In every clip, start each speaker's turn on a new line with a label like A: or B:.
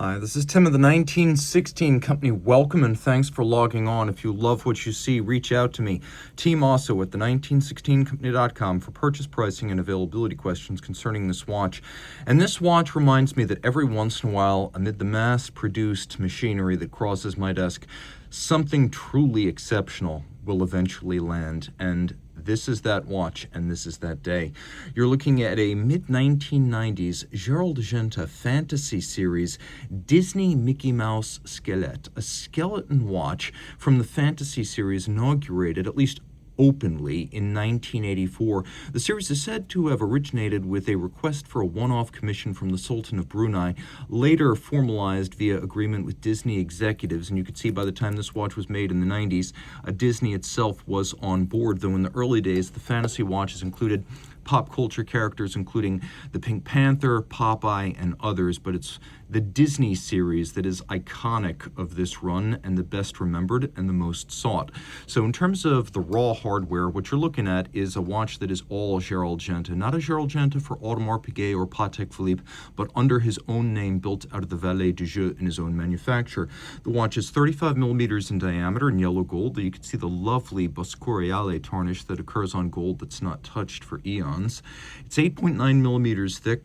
A: Hi, this is Tim of the 1916 Company. Welcome and thanks for logging on. If you love what you see, reach out to me, Team Mosso at the1916company.com for purchase pricing and availability questions concerning this watch. And this watch reminds me that every once in a while, amid the mass-produced machinery that crosses my desk, something truly exceptional will eventually land, and this is that watch, and this is that day. You're looking at a mid-1990s Gerald Genta Fantasy series Disney Mickey Mouse Skelett, a skeleton watch from the Fantasy series inaugurated, at least openly, in 1984. The series is said to have originated with a request for a one-off commission from the Sultan of Brunei, later formalized via agreement with Disney executives. And you could see by the time this watch was made in the 90s, Disney itself was on board, though in the early days, the fantasy watches included pop culture characters, including the Pink Panther, Popeye, and others, but it's the Disney series that is iconic of this run and the best remembered and the most sought. So in terms of the raw hardware, what you're looking at is a watch that is all Gérald Genta, not a Gérald Genta for Audemars Piguet or Patek Philippe, but under his own name, built out of the Valet du Jeu in his own manufacture. The watch is 35 millimeters in diameter in yellow gold. You can see the lovely Boscoriale tarnish that occurs on gold that's not touched for eons. It's 8.9 millimeters thick,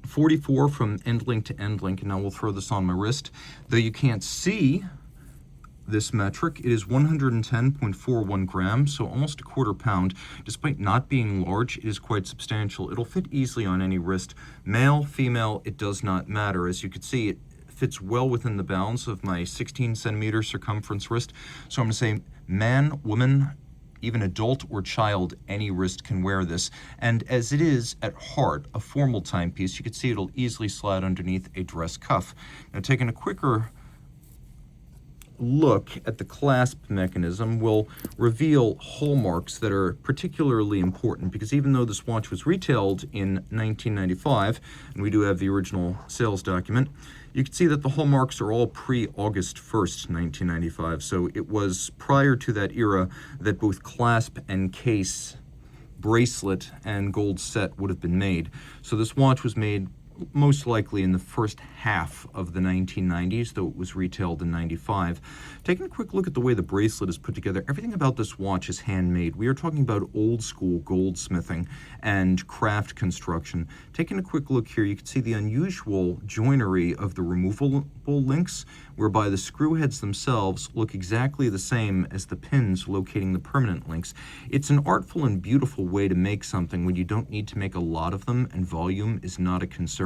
A: 44 from end link to end link, and now we'll throw this on my wrist. Though you can't see this metric, it is 110.41 grams, so almost a quarter pound. Despite not being large, it is quite substantial. It'll fit easily on any wrist. Male, female, it does not matter. As you can see, it fits well within the bounds of my 16 centimeter circumference wrist. So I'm going to say man, woman, even adult or child, any wrist can wear this. And as it is, at heart, a formal timepiece, you can see it'll easily slide underneath a dress cuff. Now, taking a quicker look at the clasp mechanism will reveal hallmarks that are particularly important, because even though this watch was retailed in 1995, and we do have the original sales document, you can see that the hallmarks are all pre-August 1st, 1995. So it was prior to that era that both clasp and case, bracelet, and gold set would have been made. So this watch was made most likely in the first half of the 1990s, though it was retailed in 95. Taking a quick look at the way the bracelet is put together, everything about this watch is handmade. We are talking about old school goldsmithing and craft construction. Taking a quick look here, you can see the unusual joinery of the removable links, whereby the screw heads themselves look exactly the same as the pins locating the permanent links. It's an artful and beautiful way to make something when you don't need to make a lot of them and volume is not a concern.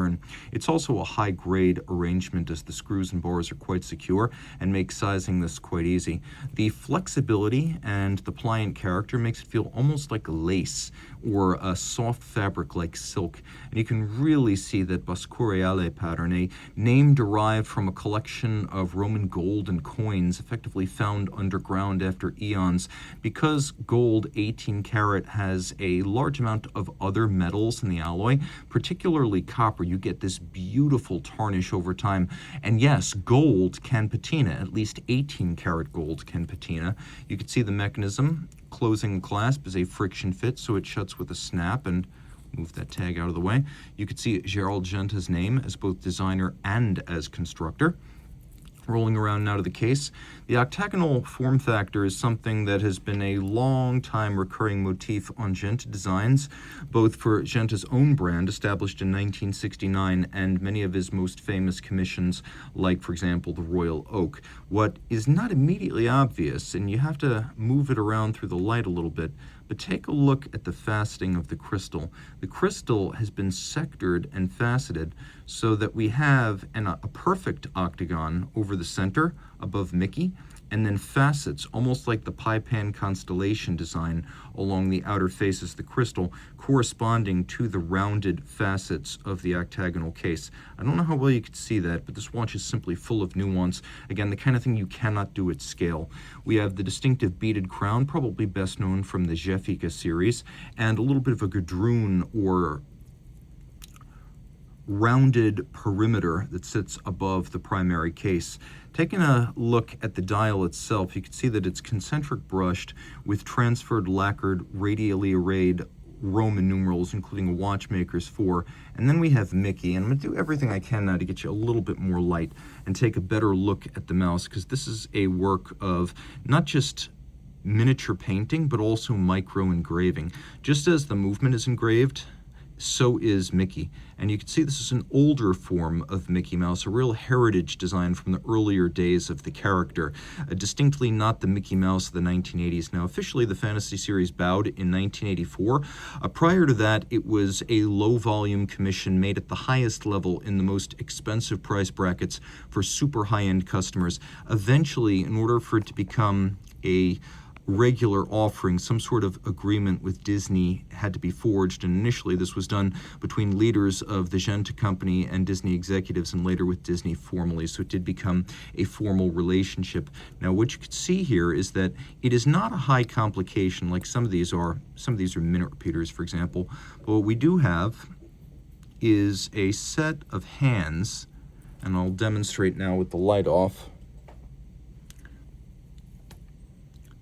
A: It's also a high-grade arrangement, as the screws and bars are quite secure and make sizing this quite easy. The flexibility and the pliant character makes it feel almost like a lace or a soft fabric like silk. And you can really see that Boscoriale pattern, a name derived from a collection of Roman gold and coins effectively found underground after eons. Because gold 18 karat has a large amount of other metals in the alloy, particularly copper, you get this beautiful tarnish over time. And yes, gold can patina, at least 18 karat gold can patina. You can see the mechanism. Closing clasp is a friction fit, so it shuts with a snap, and move that tag out of the way. You can see Gérald Genta's name as both designer and as constructor. Rolling around now to the case, the octagonal form factor is something that has been a long time recurring motif on Genta designs, both for Genta's own brand, established in 1969, and many of his most famous commissions, like, for example, the Royal Oak. What is not immediately obvious, and you have to move it around through the light a little bit, but take a look at the faceting of the crystal. The crystal has been sectored and faceted so that we have a perfect octagon over the center above Mickey, and then facets, almost like the pie pan constellation design along the outer faces of the crystal, corresponding to the rounded facets of the octagonal case. I don't know how well you can see that, but this watch is simply full of nuance. Again, the kind of thing you cannot do at scale. We have the distinctive beaded crown, probably best known from the Jeffica series, and a little bit of a gadroon or rounded perimeter that sits above the primary case. Taking a look at the dial itself, you can see that it's concentric brushed with transferred lacquered, radially arrayed Roman numerals, including a watchmaker's 4. And then we have Mickey, and I'm going to do everything I can now to get you a little bit more light and take a better look at the mouse, because this is a work of not just miniature painting, but also micro engraving. Just as the movement is engraved, so is Mickey. And you can see this is an older form of Mickey Mouse, a real heritage design from the earlier days of the character, distinctly not the Mickey Mouse of the 1980s. Now, officially, the Fantasy series bowed in 1984. Prior to that, it was a low-volume commission made at the highest level in the most expensive price brackets for super high-end customers. Eventually, in order for it to become a regular offering, some sort of agreement with Disney had to be forged, and initially this was done between leaders of the Genta company and Disney executives, and later with Disney formally, so it did become a formal relationship. Now, what you can see here is that it is not a high complication like some of these are. Some of these are minute repeaters, for example, but what we do have is a set of hands, and I'll demonstrate now with the light off,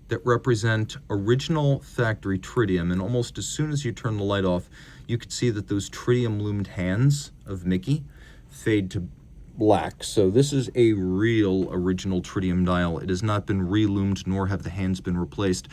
A: that represent original factory tritium, and almost as soon as you turn the light off, you can see that those tritium-loomed hands of Mickey fade to black. So this is a real original tritium dial. It has not been reloomed, nor have the hands been replaced.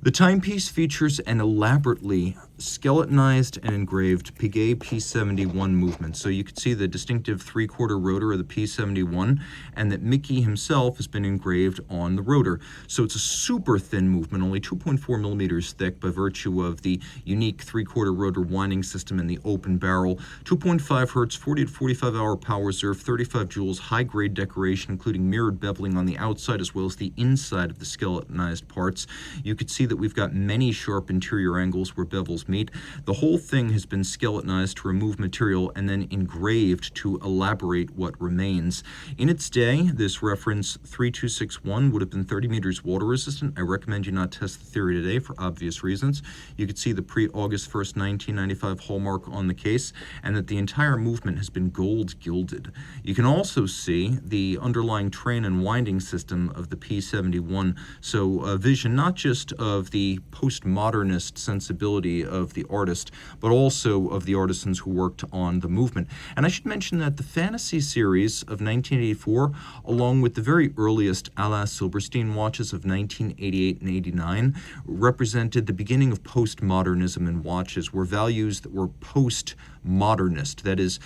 A: The timepiece features an elaborately skeletonized and engraved Piguet P71 movement. So you can see the distinctive 3/4 rotor of the P71, and that Mickey himself has been engraved on the rotor. So it's a super thin movement, only 2.4 millimeters thick by virtue of the unique 3/4 rotor winding system and the open barrel. 2.5 hertz, 40 to 45 hour power reserve, 35 joules, high-grade decoration, including mirrored beveling on the outside as well as the inside of the skeletonized parts. You could see that we've got many sharp interior angles where bevels meet. The whole thing has been skeletonized to remove material and then engraved to elaborate what remains. In its day, this reference 3261 would have been 30 meters water resistant. I recommend you not test the theory today for obvious reasons. You could see the pre-August 1st, 1995 hallmark on the case, and that the entire movement has been gold gilded. You can also see the underlying train and winding system of the P71, so a vision not just of the postmodernist sensibility of the artist, but also of the artisans who worked on the movement. And I should mention that the Fantasy series of 1984, along with the very earliest a la Silberstein watches of 1988 and 89, represented the beginning of postmodernism in watches, where values that were postmodernist, that is,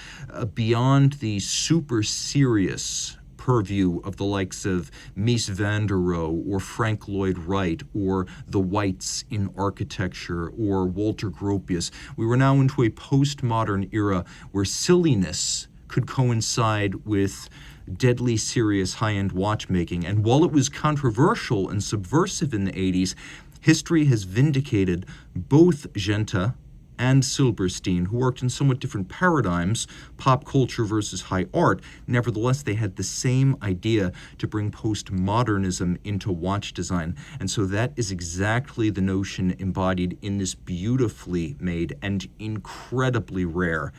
A: beyond the super serious purview of the likes of Mies van der Rohe or Frank Lloyd Wright or the Whites in architecture or Walter Gropius. We were now into a postmodern era where silliness could coincide with deadly serious high-end watchmaking. And while it was controversial and subversive in the 80s, history has vindicated both Genta and Silberstein, who worked in somewhat different paradigms, pop culture versus high art. Nevertheless, they had the same idea to bring postmodernism into watch design. And so that is exactly the notion embodied in this beautifully made and incredibly rare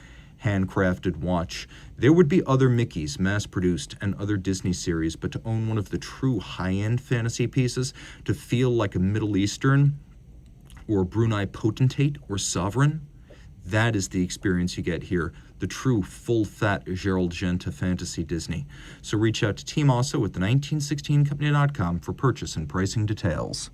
A: handcrafted watch. There would be other Mickeys mass-produced and other Disney series, but to own one of the true high-end fantasy pieces, to feel like a Middle Eastern or Brunei potentate or sovereign, that is the experience you get here, the true full-fat Gerald Genta Fantasy Disney. So reach out to Team Mosso at the 1916company.com for purchase and pricing details.